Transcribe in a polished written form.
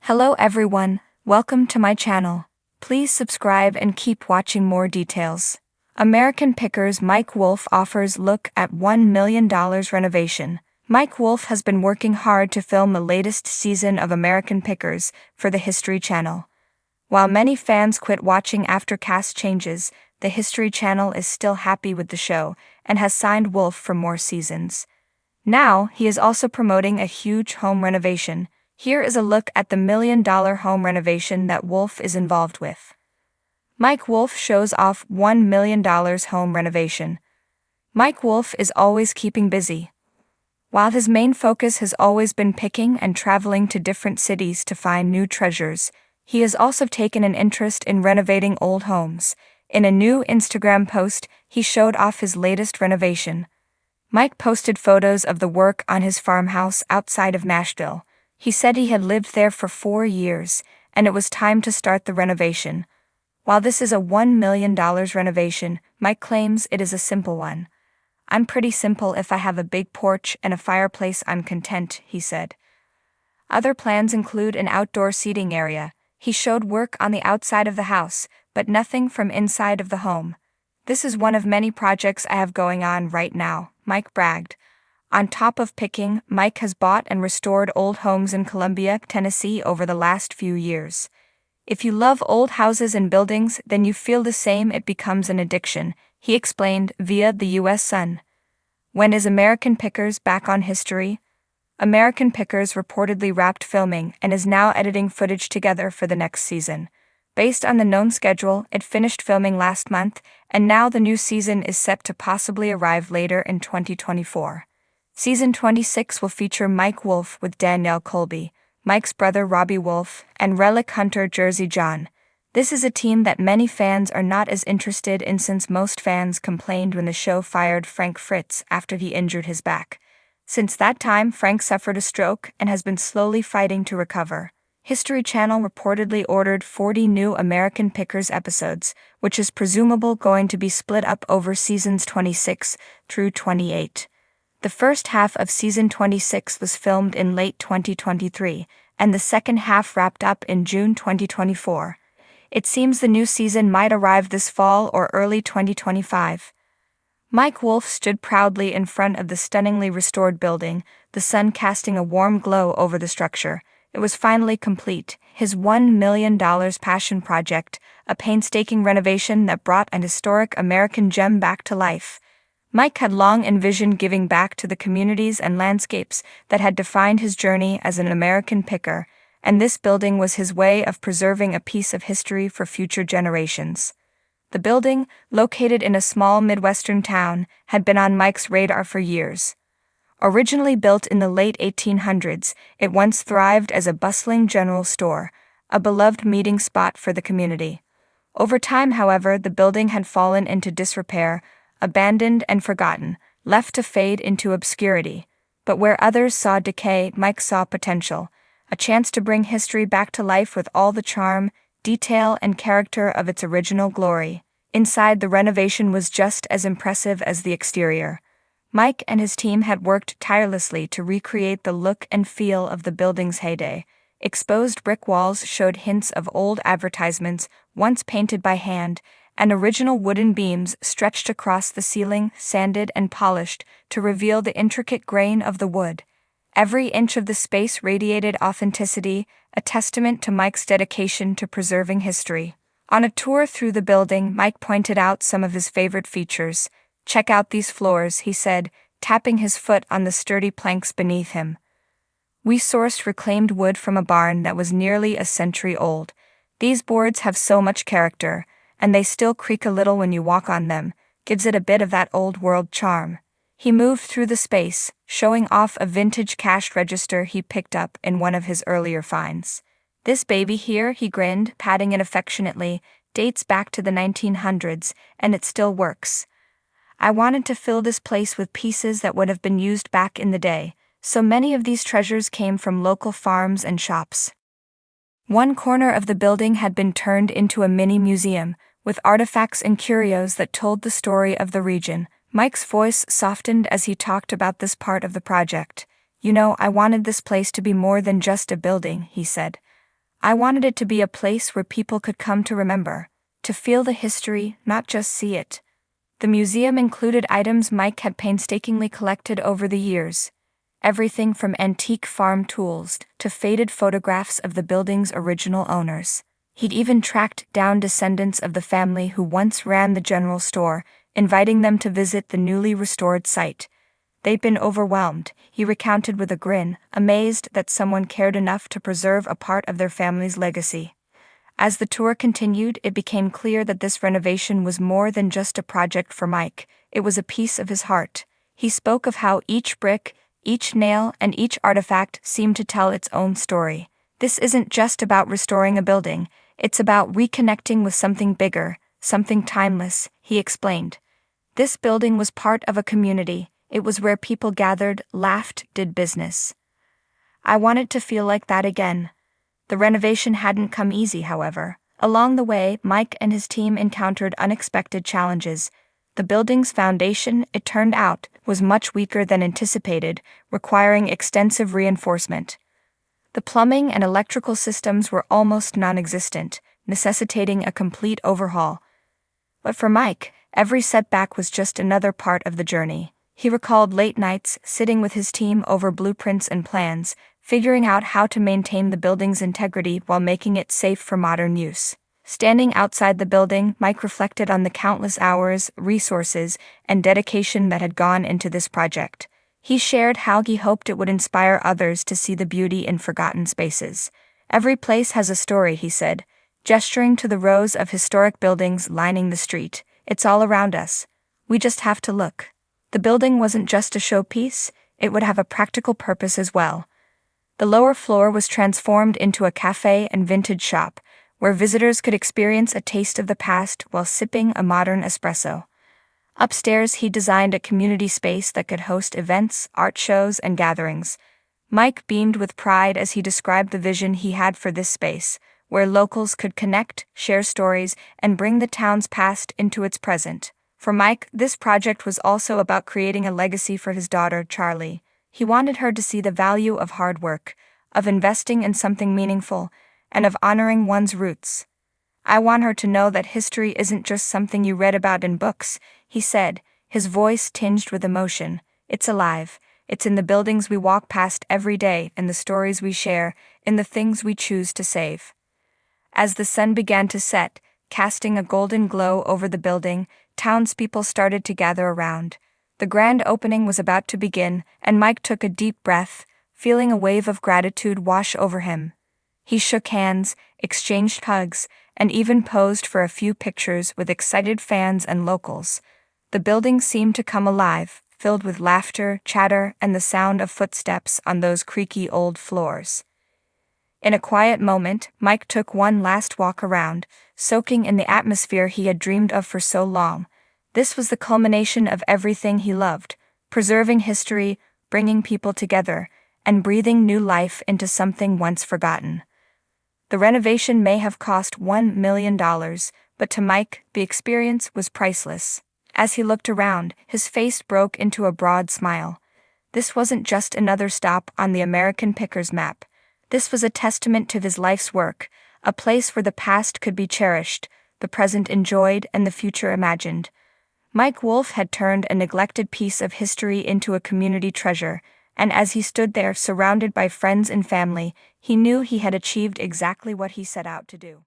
Hello everyone, welcome to my channel. Please subscribe and keep watching more details. American Pickers Mike Wolfe offers look at $1 million renovation. Mike Wolfe has been working hard to film the latest season of American Pickers for the History Channel. While many fans quit watching after cast changes, the History Channel is still happy with the show and has signed Wolfe for more seasons. Now, he is also promoting a huge home renovation. Here is a look at the $1 million home renovation that Wolfe is involved with. Mike Wolfe shows off $1 million home renovation. Mike Wolfe is always keeping busy. While his main focus has always been picking and traveling to different cities to find new treasures, he has also taken an interest in renovating old homes. In a new Instagram post, he showed off his latest renovation. Mike posted photos of the work on his farmhouse outside of Nashville. He said he had lived there for 4 years, and it was time to start the renovation. While this is a $1 million renovation, Mike claims it is a simple one. "I'm pretty simple. If I have a big porch and a fireplace, I'm content," he said. Other plans include an outdoor seating area. He showed work on the outside of the house, but nothing from inside of the home. "This is one of many projects I have going on right now," Mike bragged. On top of picking, Mike has bought and restored old homes in Columbia, Tennessee over the last few years. "If you love old houses and buildings, then you feel the same. It becomes an addiction," he explained via the U.S. Sun. When is American Pickers back on History? American Pickers reportedly wrapped filming and is now editing footage together for the next season. Based on the known schedule, it finished filming last month, and now the new season is set to possibly arrive later in 2024. Season 26 will feature Mike Wolfe with Danielle Colby, Mike's brother Robbie Wolfe, and relic hunter Jersey John. This is a team that many fans are not as interested in since most fans complained when the show fired Frank Fritz after he injured his back. Since that time, Frank suffered a stroke and has been slowly fighting to recover. History Channel reportedly ordered 40 new American Pickers episodes, which is presumably going to be split up over seasons 26 through 28. The first half of season 26 was filmed in late 2023, and the second half wrapped up in June 2024. It seems the new season might arrive this fall or early 2025. Mike Wolfe stood proudly in front of the stunningly restored building, the sun casting a warm glow over the structure. It was finally complete, his $1 million passion project, a painstaking renovation that brought an historic American gem back to life. Mike had long envisioned giving back to the communities and landscapes that had defined his journey as an American picker, and this building was his way of preserving a piece of history for future generations. The building, located in a small Midwestern town, had been on Mike's radar for years. Originally built in the late 1800s, it once thrived as a bustling general store, a beloved meeting spot for the community. Over time, however, the building had fallen into disrepair, abandoned and forgotten, left to fade into obscurity. But where others saw decay, Mike saw potential, a chance to bring history back to life with all the charm, detail, and character of its original glory. Inside, the renovation was just as impressive as the exterior. Mike and his team had worked tirelessly to recreate the look and feel of the building's heyday. Exposed brick walls showed hints of old advertisements, once painted by hand, and original wooden beams stretched across the ceiling, sanded and polished, to reveal the intricate grain of the wood. Every inch of the space radiated authenticity, a testament to Mike's dedication to preserving history. On a tour through the building, Mike pointed out some of his favorite features. "Check out these floors," he said, tapping his foot on the sturdy planks beneath him. "We sourced reclaimed wood from a barn that was nearly a century old. These boards have so much character, and they still creak a little when you walk on them, gives it a bit of that old-world charm." He moved through the space, showing off a vintage cash register he picked up in one of his earlier finds. "This baby here," he grinned, patting it affectionately, "dates back to the 1900s, and it still works. I wanted to fill this place with pieces that would have been used back in the day, so many of these treasures came from local farms and shops." One corner of the building had been turned into a mini museum, with artifacts and curios that told the story of the region. Mike's voice softened as he talked about this part of the project. "You know, I wanted this place to be more than just a building," he said. I wanted it to be a place where people could come to remember, to feel the history, not just see it. The museum included items Mike had painstakingly collected over the years. Everything from antique farm tools to faded photographs of the building's original owners. He'd even tracked down descendants of the family who once ran the general store, inviting them to visit the newly restored site. They'd been overwhelmed, he recounted with a grin, amazed that someone cared enough to preserve a part of their family's legacy. As the tour continued, it became clear that this renovation was more than just a project for Mike. It was a piece of his heart. He spoke of how each brick, each nail, and each artifact seemed to tell its own story. This isn't just about restoring a building, it's about reconnecting with something bigger, something timeless, he explained. This building was part of a community. It was where people gathered, laughed, did business. I wanted to feel like that again. The renovation hadn't come easy, however. Along the way, Mike and his team encountered unexpected challenges. The building's foundation, it turned out, was much weaker than anticipated, requiring extensive reinforcement. The plumbing and electrical systems were almost non-existent, necessitating a complete overhaul. But for Mike, every setback was just another part of the journey. He recalled late nights sitting with his team over blueprints and plans, figuring out how to maintain the building's integrity while making it safe for modern use. Standing outside the building, Mike reflected on the countless hours, resources, and dedication that had gone into this project. He shared how he hoped it would inspire others to see the beauty in forgotten spaces. Every place has a story, he said, gesturing to the rows of historic buildings lining the street. It's all around us. We just have to look. The building wasn't just a showpiece, it would have a practical purpose as well. The lower floor was transformed into a cafe and vintage shop, where visitors could experience a taste of the past while sipping a modern espresso. Upstairs, he designed a community space that could host events, art shows, and gatherings. Mike beamed with pride as he described the vision he had for this space, where locals could connect, share stories, and bring the town's past into its present. For Mike, this project was also about creating a legacy for his daughter, Charlie. He wanted her to see the value of hard work, of investing in something meaningful, and of honoring one's roots. I want her to know that history isn't just something you read about in books, he said, his voice tinged with emotion. It's alive. It's in the buildings we walk past every day, in the stories we share, in the things we choose to save. As the sun began to set, casting a golden glow over the building, townspeople started to gather around. The grand opening was about to begin, and Mike took a deep breath, feeling a wave of gratitude wash over him. He shook hands, exchanged hugs, and even posed for a few pictures with excited fans and locals. The building seemed to come alive, filled with laughter, chatter, and the sound of footsteps on those creaky old floors. In a quiet moment, Mike took one last walk around, soaking in the atmosphere he had dreamed of for so long. This was the culmination of everything he loved, preserving history, bringing people together, and breathing new life into something once forgotten. The renovation may have cost $1 million, but to Mike, the experience was priceless. As he looked around, his face broke into a broad smile. This wasn't just another stop on the American Pickers map. This was a testament to his life's work, a place where the past could be cherished, the present enjoyed, and the future imagined. Mike Wolfe had turned a neglected piece of history into a community treasure, and as he stood there surrounded by friends and family, he knew he had achieved exactly what he set out to do.